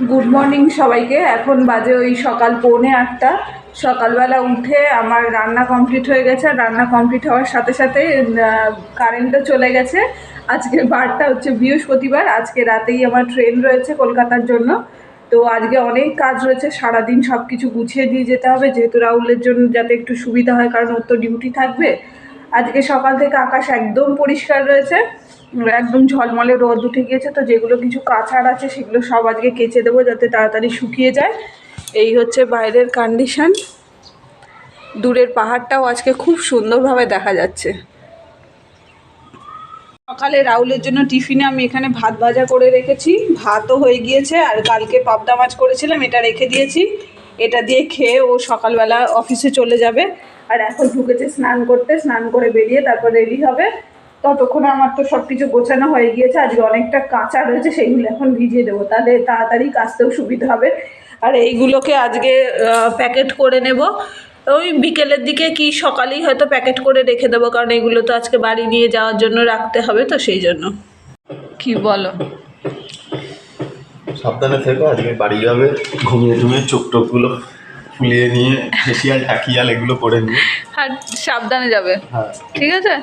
Good morning সবাইকে। এখন বাজে ওই সকাল 7:45। সকালবেলা উঠে আমার রান্না কমপ্লিট হয়ে গেছে। রান্না কমপ্লিট হওয়ার সাথে সাথে কারেন্টও চলে গেছে। আজকের বারটা হচ্ছে বৃহস্পতিবার। আজকে রাতেই আমার ট্রেন রয়েছে কলকাতার জন্য। তো আজকে অনেক কাজ রয়েছে, সারাদিন সব কিছু গুছিয়ে দিয়ে যেতে হবে, যেহেতু রাহুলের জন্য যাতে একটু সুবিধা হয়, কারণ ওর তো ডিউটি থাকবে। আজকে সকাল থেকে আকাশ একদম পরিষ্কার রয়েছে, একদম ঝলমলে রোদ উঠে গিয়েছে। তো যেগুলো কিছু কাচার আছে সেগুলো সব আজকে কেচে দেবো যাতে তাড়াতাড়ি শুকিয়ে যায়। এই হচ্ছে বাইরের কন্ডিশন। দূরের পাহাড়টাও আজকে খুব সুন্দরভাবে দেখা যাচ্ছে। সকালে রাহুলের জন্য টিফিনে আমি এখানে ভাত ভাজা করে রেখেছি, ভাতও হয়ে গিয়েছে। আর কালকে পাবদা মাছ করেছিলাম, এটা রেখে দিয়েছি। এটা দিয়ে খেয়ে ও সকালবেলা অফিসে চলে যাবে। আর এখন ঢুকেছে স্নান করতে, স্নান করে বেরিয়ে তারপর রেডি হবে। ততক্ষণে আমার তো সব কিছু গোছানো হয়ে গিয়েছে। আজকে অনেকটা কাঁচা রয়েছে, সেইগুলো এখন ভিজিয়ে দেবো, তাহলে তাড়াতাড়ি কাচতেও সুবিধা হবে। আর এইগুলোকে আজকে প্যাকেট করে নেব। ওই বিকেলের দিকে কি সকালেই হয়তো প্যাকেট করে রেখে দেবো, কারণ এগুলো তো আজকে বাড়ি নিয়ে যাওয়ার জন্য রাখতে হবে, তো সেই জন্য। কি বলো? সাবধানে থেকো, আজকে বাড়ি যাবে, ঘুমিয়ে ঘুমিয়ে চোখ টোকগুলো ফুলিয়ে নিয়ে ফেসিয়াল টাকিয়াল এগুলো করে নিয়ে। হ্যাঁ, সাবধানে যাবে। হ্যাঁ ঠিক আছে।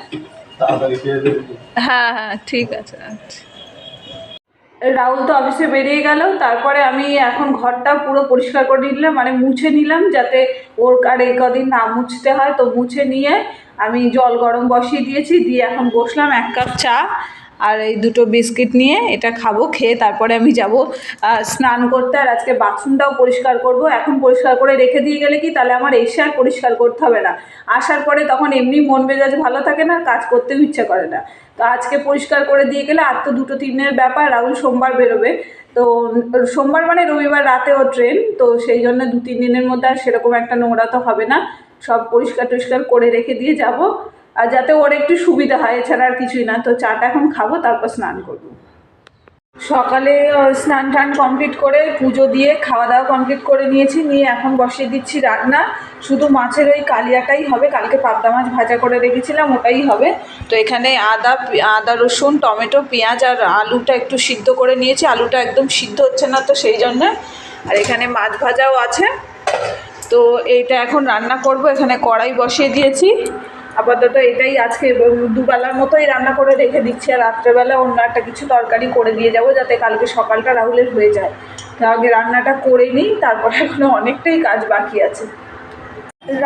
তাড়াতাড়ি খেয়ে দেবে। হ্যাঁ হ্যাঁ, ঠিক আছে। রাহুল তো অফিসে বেরিয়ে গেল। তারপরে আমি এখন ঘরটা পুরো পরিষ্কার করে নিলাম, মানে মুছে নিলাম, যাতে ওর আর এই কদিন না মুছতে হয়। তো মুছে নিয়ে আমি জল গরম বসিয়ে দিয়েছি, দিয়ে এখন বসলাম 1 কাপ চা আর এই 2টো বিস্কিট নিয়ে এটা খাবো। খেয়ে তারপরে আমি যাব স্নান করতে। আর আজকে বাথরুমটাও পরিষ্কার করব। এখন পরিষ্কার করে রেখে দিয়ে গেলে কি তাহলে আমার এসে আর পরিষ্কার করতে হবে না। আসার পরে তখন এমনি মন মেজাজ ভালো থাকে না, কাজ করতেও ইচ্ছা করে না। তো আজকে পরিষ্কার করে দিয়ে গেলে আর তো 2-3 ব্যাপার। রাহুল সোমবার বেরোবে, তো সোমবার মানে রবিবার রাতে ও ট্রেন, তো সেই জন্য 2-3 দিনের মধ্যে আর সেরকম একটা নোংরা তো হবে না। সব পরিষ্কার টরিষ্কার করে রেখে দিয়ে যাব, আর যাতে ওর একটু সুবিধা হয়, এছাড়া আর কিছুই না। তো চাটা এখন খাবো, তারপর স্নান করবো। সকালে স্নান টান কমপ্লিট করে পুজো দিয়ে খাওয়া দাওয়া কমপ্লিট করে নিয়েছি, নিয়ে এখন বসিয়ে দিচ্ছি রান্না। শুধু মাছের ওই কালিয়াটাই হবে, কালকে পাবদা মাছ ভাজা করে রেখেছিলাম, ওটাই হবে। তো এখানে আদা রসুন টমেটো পেঁয়াজ আর আলুটা একটু সিদ্ধ করে নিয়েছি। আলুটা একদম সিদ্ধ হচ্ছে না, তো সেই জন্য। আর এখানে মাছ ভাজাও আছে। তো এইটা এখন রান্না করব। এখানে কড়াই বসিয়ে দিয়েছি। আপাতত এটাই আজকে দুবেলার মতোই রান্না করে রেখে দিচ্ছি, আর রাত্রেবেলা অন্য একটা কিছু তরকারি করে দিয়ে যাব, যাতে কালকে সকালটা রাহুলের হয়ে যায়। তো আগে রান্নাটা করে নিই, তারপরে এখনো অনেকটাই কাজ বাকি আছে।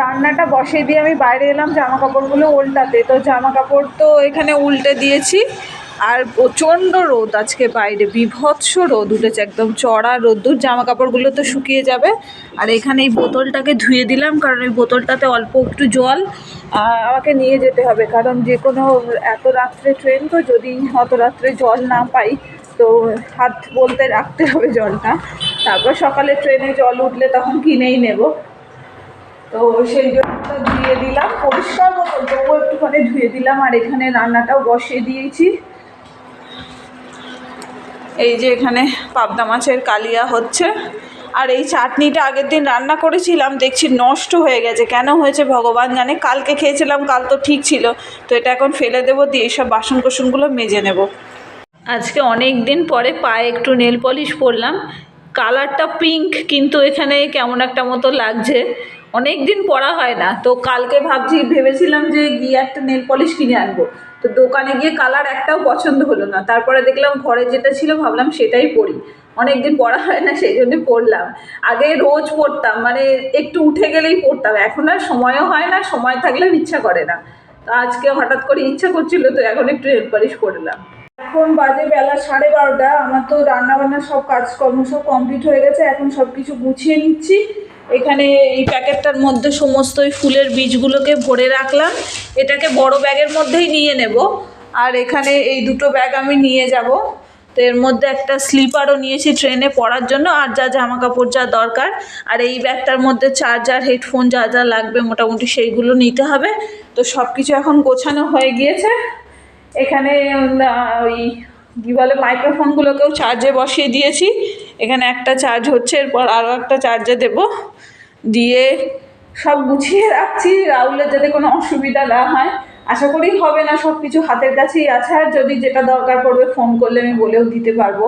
রান্নাটা বসিয়ে দিয়ে আমি বাইরে এলাম জামা কাপড়গুলো উল্টাতে। তো জামা কাপড় তো এখানে উল্টে দিয়েছি। আর প্রচণ্ড রোদ আজকে বাইরে, বীভৎস রোদ উঠেছে, একদম চড়া রোদ্দুর। জামা কাপড়গুলো তো শুকিয়ে যাবে। আর এখানে এই বোতলটাকে ধুয়ে দিলাম, কারণ ওই বোতলটাতে অল্প একটু জল আমাকে নিয়ে যেতে হবে, কারণ যে কোনো এত রাত্রে ট্রেন, তো যদি অত রাত্রে জল না পাই তো হাত বলতে রাখতে হবে জলটা। তারপর সকালে ট্রেনে জল উঠলে তখন কিনেই নেব। তো সেই জন্য ধুয়ে দিলাম, পরিষ্কার বোতল তবুও একটুখানি ধুয়ে দিলাম। আর এখানে রান্নাটাও বসিয়ে দিয়েছি। এই যে এখানে পাবদা মাছের কালিয়া হচ্ছে। আর এই চাটনিটা আগের দিন রান্না করেছিলাম, দেখছি নষ্ট হয়ে গেছে। কেন হয়েছে ভগবান জানে। কালকে খেয়েছিলাম, কাল তো ঠিক ছিল। তো এটা এখন ফেলে দেবো, দিয়ে এইসব বাসন কোসনগুলো মেজে নেব। আজকে অনেক দিন পরে পায়ে একটু নেল পলিশ পরলাম। কালারটা পিঙ্ক, কিন্তু এখানে কেমন একটা মতো লাগছে। অনেক দিন পরা হয় না। তো কালকে ভেবেছিলাম যে গিয়ে একটা নেল পলিশ কিনে আনবো। তো দোকানে গিয়ে কালার একটাও পছন্দ হলো না। তারপরে দেখলাম ঘরে যেটা ছিল, ভাবলাম সেটাই পরি। অনেক দিন পরা হয় না, সেই জন্য পরলাম। আগে রোজ পরতাম, মানে একটু উঠে গেলেই পরতাম। এখন আর সময়ও হয় না, সময় থাকলেও ইচ্ছা করে না। তো আজকে হঠাৎ করে ইচ্ছা করছিল, তো এখন একটু নেল পলিশ করলাম। এখন বাজে বেলা 12:30। আমার তো রান্নাবান্না সব কাজকর্ম সব কমপ্লিট হয়ে গেছে। এখন সব কিছু গুছিয়ে নিচ্ছি। এখানে এই প্যাকেটটার মধ্যে সমস্ত ওই ফুলের বীজগুলোকে ভরে রাখলাম। এটাকে বড় ব্যাগের মধ্যেই নিয়ে নেব। আর এখানে এই 2টো ব্যাগ আমি নিয়ে যাব। তো এর মধ্যে একটা স্লিপারও নিয়েছি ট্রেনে পরার জন্য, আর যা জামা কাপড় যা দরকার। আর এই ব্যাগটার মধ্যে চার্জার হেডফোন যা যা লাগবে মোটামুটি সেইগুলো নিতে হবে। তো সব কিছু এখন গোছানো হয়ে গিয়েছে। এখানে ওই কী বলে মাইক্রোফোনগুলোকেও চার্জে বসিয়ে দিয়েছি। এখানে একটা চার্জ হচ্ছে, এরপর আরও একটা চার্জে দেব। দিয়ে সব গুছিয়ে রাখছি, রাহুলের যাতে কোনো অসুবিধা না হয়। আশা করি হবে না, সব কিছু হাতের কাছেই আছে। আর যদি যেটা দরকার পড়বে ফোন করলে আমি বলেও দিতে পারবো।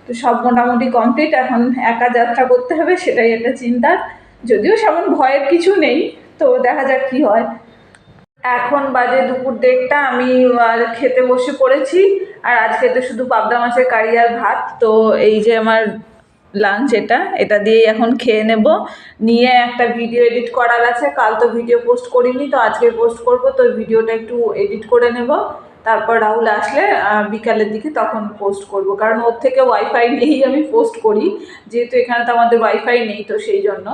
তো তো সব মোটামুটি কমপ্লিট, এখন একা যাত্রা করতে হবে সেটাই একটা চিন্তার, যদিও সেমন ভয়ের কিছু নেই, তো দেখা যাক কী হয়। এখন বাজে দুপুর 1:30, আমি খেতে বসে পড়েছি। আর আজকে তো শুধু পাবদা মাছের কারি আর ভাত, তো এই যে আমার লাঞ্চ, এটা দিয়েই এখন খেয়ে নেব। নিয়ে একটা ভিডিও এডিট করার আছে, কাল তো ভিডিও পোস্ট করিনি, তো আজকে পোস্ট করব, তো ভিডিওটা একটু এডিট করে নেব। তারপর রাহুল আসলে বিকালের দিকে তখন পোস্ট করব, কারণ ওর থেকে ওয়াইফাই নিয়েই আমি পোস্ট করি, যেহেতু এখানে তো আমাদের ওয়াইফাই নেই, তো সেই জন্য।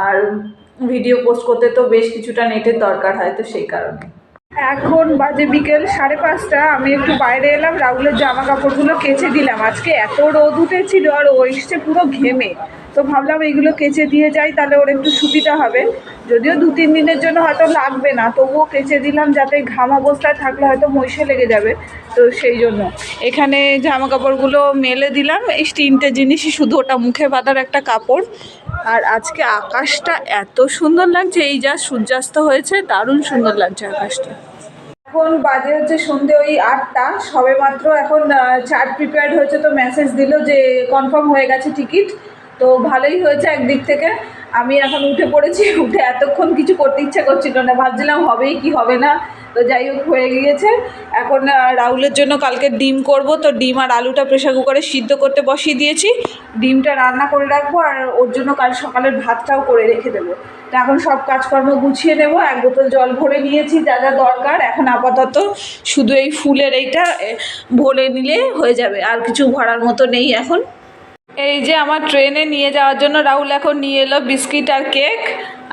আর ভিডিও পোস্ট করতে তো বেশ কিছুটা নেটের দরকার হয়, তো সেই কারণে। এখন বাজে বিকেল 5:30, আমি একটু বাইরে এলাম, রাহুলের জামা কাপড়গুলো কেচে দিলাম। আজকে এত রোদ উঠেছিল আর ও এসছে পুরো ঘেমে, তো ভাবলাম এইগুলো কেচে দিয়ে যাই, তাহলে ওর একটু সুবিধা হবে। যদিও 2-3 দিনের জন্য হয়তো লাগবে না, তবুও কেচে দিলাম, যাতে ঘাম অবস্থায় থাকলে হয়তো মইষে লেগে যাবে, তো সেই জন্য। এখানে জামা কাপড়গুলো মেলে দিলাম, এই 3টে জিনিসই, শুধু ওটা মুখে বাঁধার একটা কাপড়। আর আজকে আকাশটা এত সুন্দর লাগছে, এই যা সূর্যাস্ত হয়েছে, দারুণ সুন্দর লাগছে আকাশটা। এখন বাজে হচ্ছে সন্ধে ওই 8টা, সবে মাত্র এখন চার্ট প্রিপেয়ার্ড হয়েছে, তো মেসেজ দিল যে কনফার্ম হয়ে গেছে টিকিট, তো ভালোই হয়েছে একদিক থেকে। আমি এখন উঠে পড়েছি, উঠে এতক্ষণ কিছু করতে ইচ্ছা করছিল না, ভাবছিলাম হবেই কি হবে না, তো যাই হোক হয়ে গিয়েছে। এখন রাহুলের জন্য কালকে ডিম করব, তো ডিম আর আলুটা প্রেশার কুকারে সিদ্ধ করতে বসিয়ে দিয়েছি, ডিমটা রান্না করে রাখবো, আর ওর জন্য কাল সকালের ভাতটাও করে রেখে দেবো। তো এখন সব কাজকর্ম গুছিয়ে নেব, 1 বোতল জল ভরে নিয়েছি যা যা দরকার, এখন আপাতত শুধু এই ফুলের এইটা ভরে নিলে হয়ে যাবে, আর কিছু ভরার মতো নেই এখন। এই যে আমার ট্রেনে নিয়ে যাওয়ার জন্য রাহুল এখন নিয়ে এলো বিস্কিট আর কেক,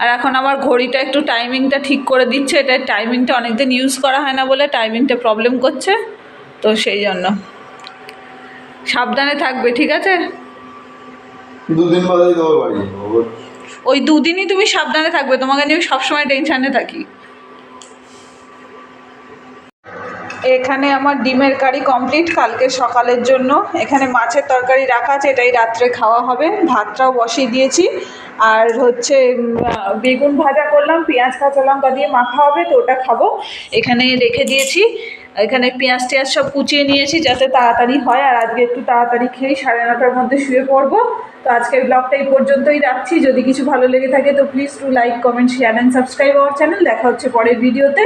আর এখন আমার ঘড়িটা একটু টাইমিংটা ঠিক করে দিচ্ছে, এটা টাইমিংটা অনেকদিন ইউজ করা হয় না বলে টাইমিংটা প্রবলেম করছে, তো সেই জন্য। সাবধানে থাকবে, ঠিক আছে? 2 দিন বাদেই তোমার বাড়ি যাবো। ওই 2 দিনই তুমি সাবধানে থাকবে, তোমাকে নিয়ে আমি সবসময় টেনশানে থাকি। এখানে আমার ডিমের কারি কমপ্লিট কালকে সকালের জন্য। এখানে মাছের তরকারি রাখা আছে, এটাই রাত্রে খাওয়া হবে, ভাতটাও বসিয়ে দিয়েছি। আর হচ্ছে বেগুন ভাজা করলাম, পেঁয়াজ কাঁচা লঙ্কা দিয়ে মাখা হবে, তো ওটা খাবো। এখানে রেখে দিয়েছি, এখানে পেঁয়াজ টেয়াজ সব কুচিয়ে নিয়েছি যাতে তাড়াতাড়ি হয়, আর আজকে একটু তাড়াতাড়ি খেয়েই 9:30টার মধ্যে শুয়ে পড়বো। তো আজকের ব্লগটা এই পর্যন্তই রাখছি, যদি কিছু ভালো লেগে থাকে তো please to like, comment, share and subscribe our channel. দেখা হচ্ছে পরের ভিডিওতে।